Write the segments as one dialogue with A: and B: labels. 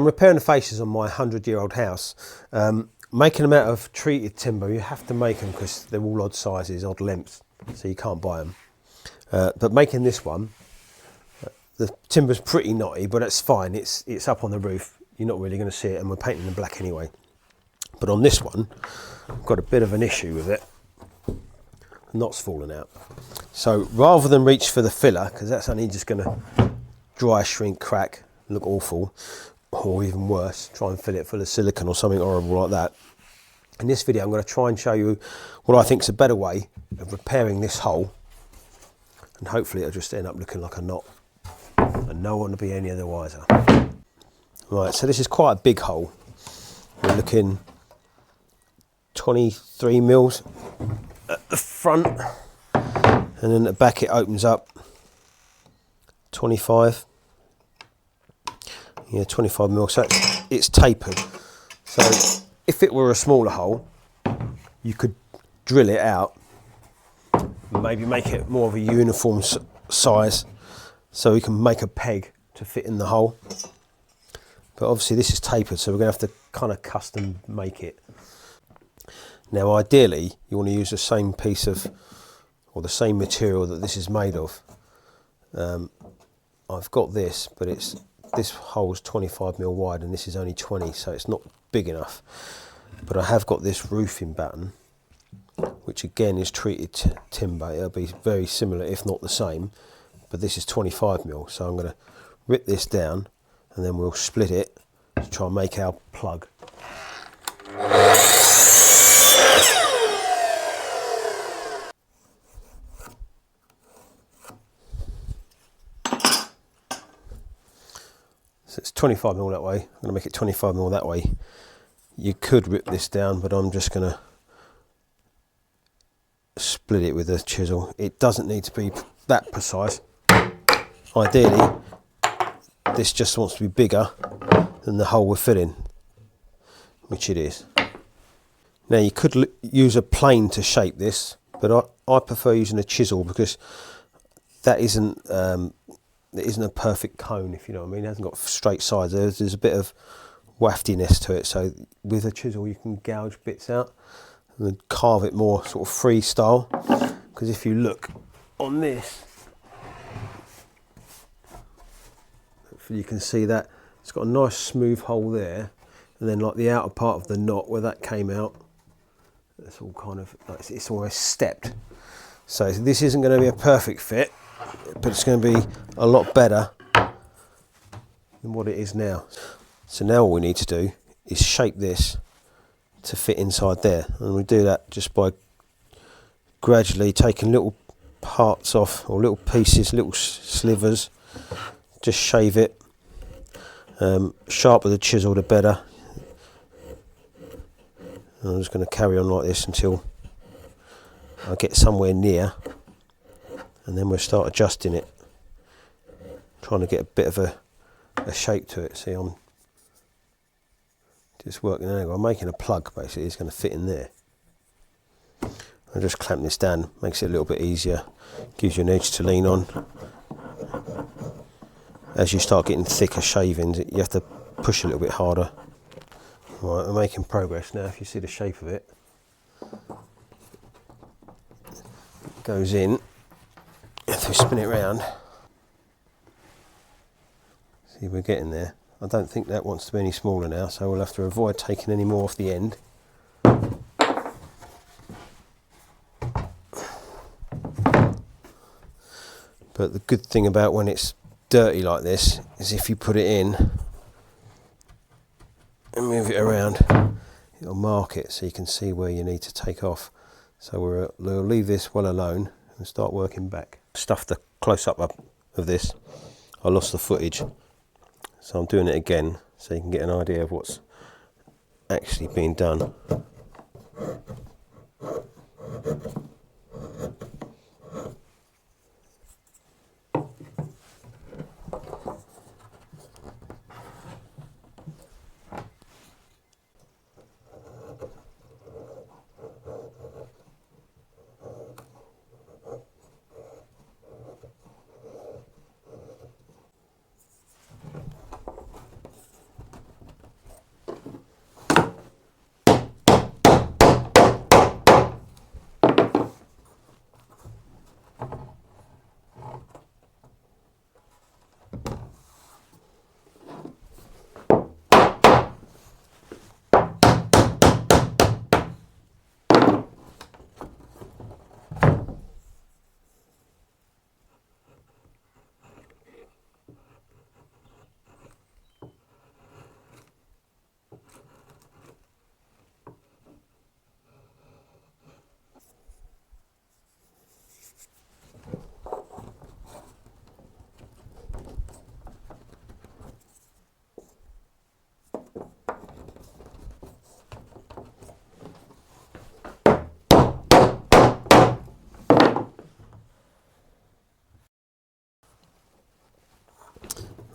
A: I'm repairing the faces on my 100-year-old house. Making them out of treated timber, you have to make them because they're all odd sizes, odd lengths, so you can't buy them. But making this one, the timber's pretty knotty, but it's fine. It's up on the roof. You're not really going to see it, and we're painting them black anyway. But on this one, I've got a bit of an issue with it. The knot's fallen out. So rather than reach for the filler, because that's only just going to dry, shrink, crack, look awful, or even worse, try and fill it full of silicone or something horrible like that. In this video, I'm going to try and show you what I think is a better way of repairing this hole, and hopefully it'll just end up looking like a knot, and no one will be any other wiser. Right, so this is quite a big hole. We're looking 23 mils at the front, and then at the back it opens up 25. Yeah, 25 mil, so it's tapered. So if it were a smaller hole, you could drill it out, maybe make it more of a uniform size, so we can make a peg to fit in the hole. But obviously this is tapered, so we're going to have to kind of custom make it. Now ideally, you want to use the same piece of, or the same material that this is made of. I've got this, but this hole's 25 mil wide and this is only 20, so it's not big enough. But I have got this roofing batten, which again is treated timber. It'll be very similar, if not the same, but this is 25 mil. So I'm going to rip this down and then we'll split it to try and make our plug. So it's 25 mil that way. I'm going to make it 25 mil that way. You could rip this down, but I'm just going to split it with a chisel. It doesn't need to be that precise. Ideally, this just wants to be bigger than the hole we're filling, which it is. Now you could use a plane to shape this, but I prefer using a chisel because that isn't a perfect cone, if you know what I mean. It hasn't got straight sides. There's a bit of waftiness to it, so with a chisel you can gouge bits out and then carve it more sort of freestyle. Because if you look on this, hopefully you can see that it's got a nice smooth hole there, and then like the outer part of the knot where that came out, it's all kind of like it's almost stepped. So this isn't going to be a perfect fit, but it's going to be a lot better than what it is now. So now all we need to do is shape this to fit inside there, and we do that just by gradually taking little parts off, or little pieces, little slivers. Just shave it. Sharper the chisel the better. And I'm just going to carry on like this until I get somewhere near, and then we'll start adjusting it, trying to get a bit of a shape to it. See, I'm just working an angle. I'm making a plug basically. It's going to fit in there. I just clamp this down, makes it a little bit easier, gives you an edge to lean on. As you start getting thicker shavings, you have to push a little bit harder. Right, we're making progress now. If you see the shape of it, it goes in. If we spin it round, see, we're getting there. I don't think that wants to be any smaller now, so we'll have to avoid taking any more off the end. But the good thing about when it's dirty like this is if you put it in and move it around, it'll mark it so you can see where you need to take off. So we'll leave this well alone and start working back. Stuff the close-up of this. I lost the footage, so I'm doing it again so you can get an idea of what's actually being done.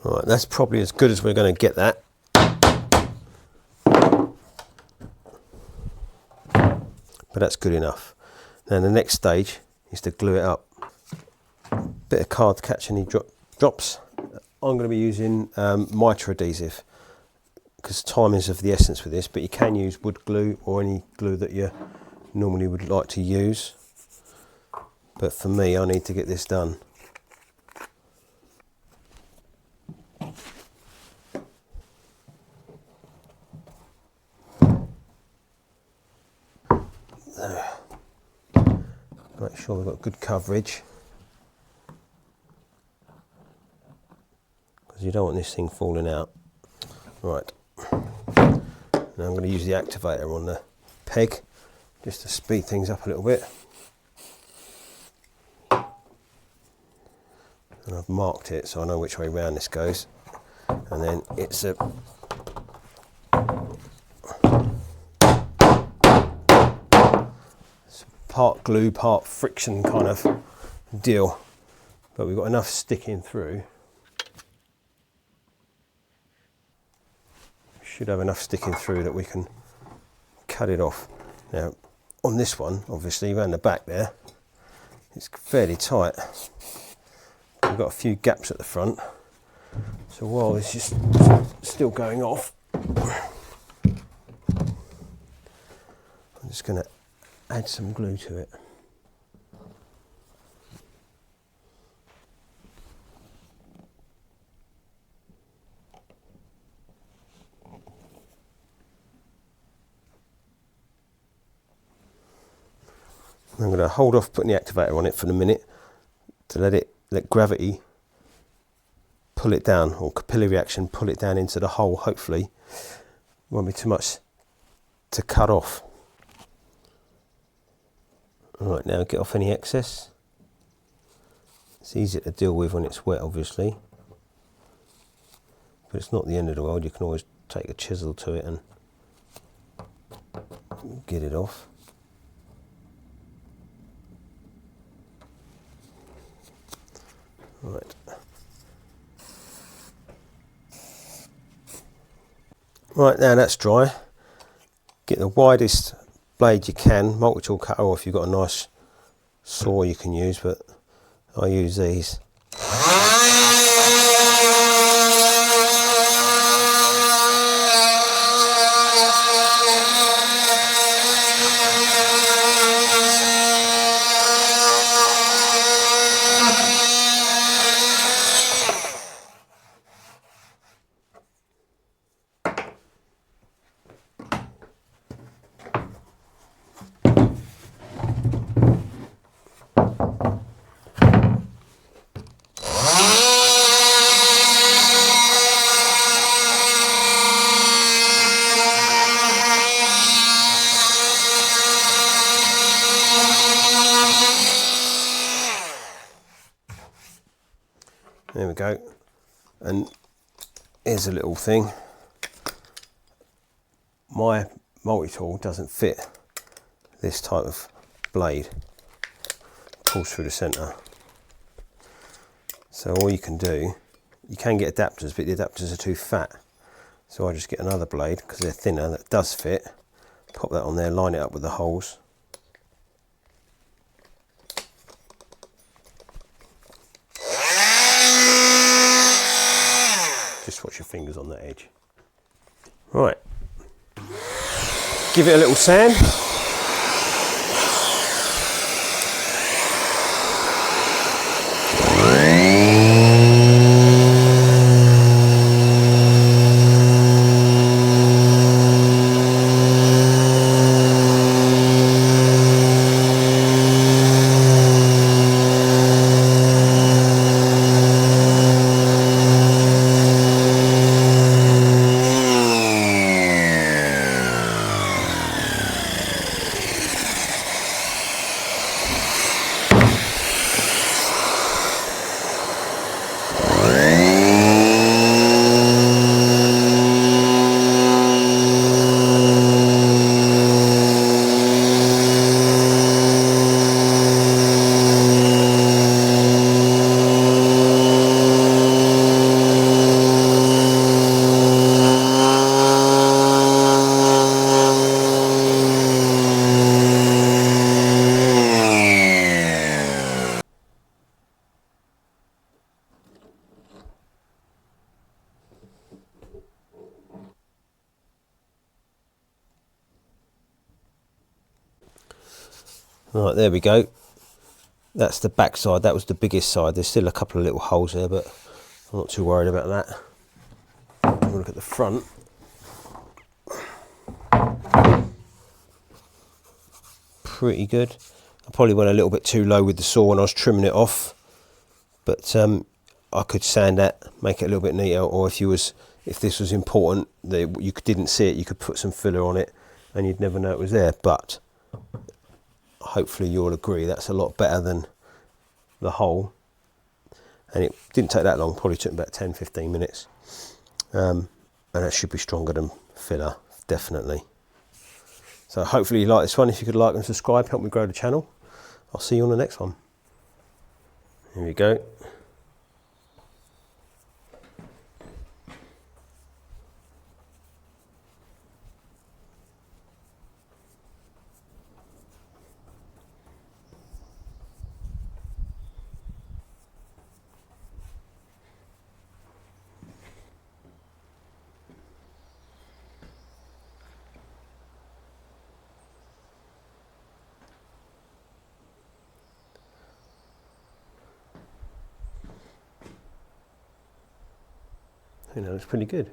A: Right, that's probably as good as we're going to get that. But that's good enough. Now the next stage is to glue it up. Bit of card to catch any drops. I'm going to be using mitre adhesive because time is of the essence with this, but you can use wood glue or any glue that you normally would like to use. But for me, I need to get this done. There. Make sure we've got good coverage, because you don't want this thing falling out. Right, now I'm going to use the activator on the peg just to speed things up a little bit. And I've marked it so I know which way round this goes. And then it's a part glue, part friction kind of deal, but we've got enough sticking through. Should have enough sticking through that we can cut it off. Now on this one, obviously around the back there, it's fairly tight. We've got a few gaps at the front, so while this is still going off, I'm just going to add some glue to it. I'm going to hold off putting the activator on it for a minute to let gravity pull it down, or capillary action pull it down into the hole. Hopefully won't be too much to cut off. Alright, now get off any excess. It's easier to deal with when it's wet, obviously, but it's not the end of the world. You can always take a chisel to it and get it off. Right. Right, now that's dry. Get the widest blade you can, multi-tool cutter, or if you've got a nice saw you can use, but I use these. There we go. And here's a little thing. My multi-tool doesn't fit this type of blade. It pulls through the centre. So all you can do, you can get adapters, but the adapters are too fat. So I just get another blade, because they're thinner, that does fit. Pop that on there, line it up with the holes. Just watch your fingers on that edge. Right, give it a little sand. Right, there we go. That's the back side. That was the biggest side. There's still a couple of little holes there, but I'm not too worried about that. Have a look at the front. Pretty good. I probably went a little bit too low with the saw when I was trimming it off, but I could sand that, make it a little bit neater, or if this was important that you didn't see it, you could put some filler on it and you'd never know it was there. But hopefully you'll agree that's a lot better than the hole, and it didn't take that long, probably took about 10-15 minutes, and that should be stronger than filler, definitely. So hopefully you like this one. If you could like and subscribe, help me grow the channel. I'll see you on the next one. Here we go. I think that looks pretty good.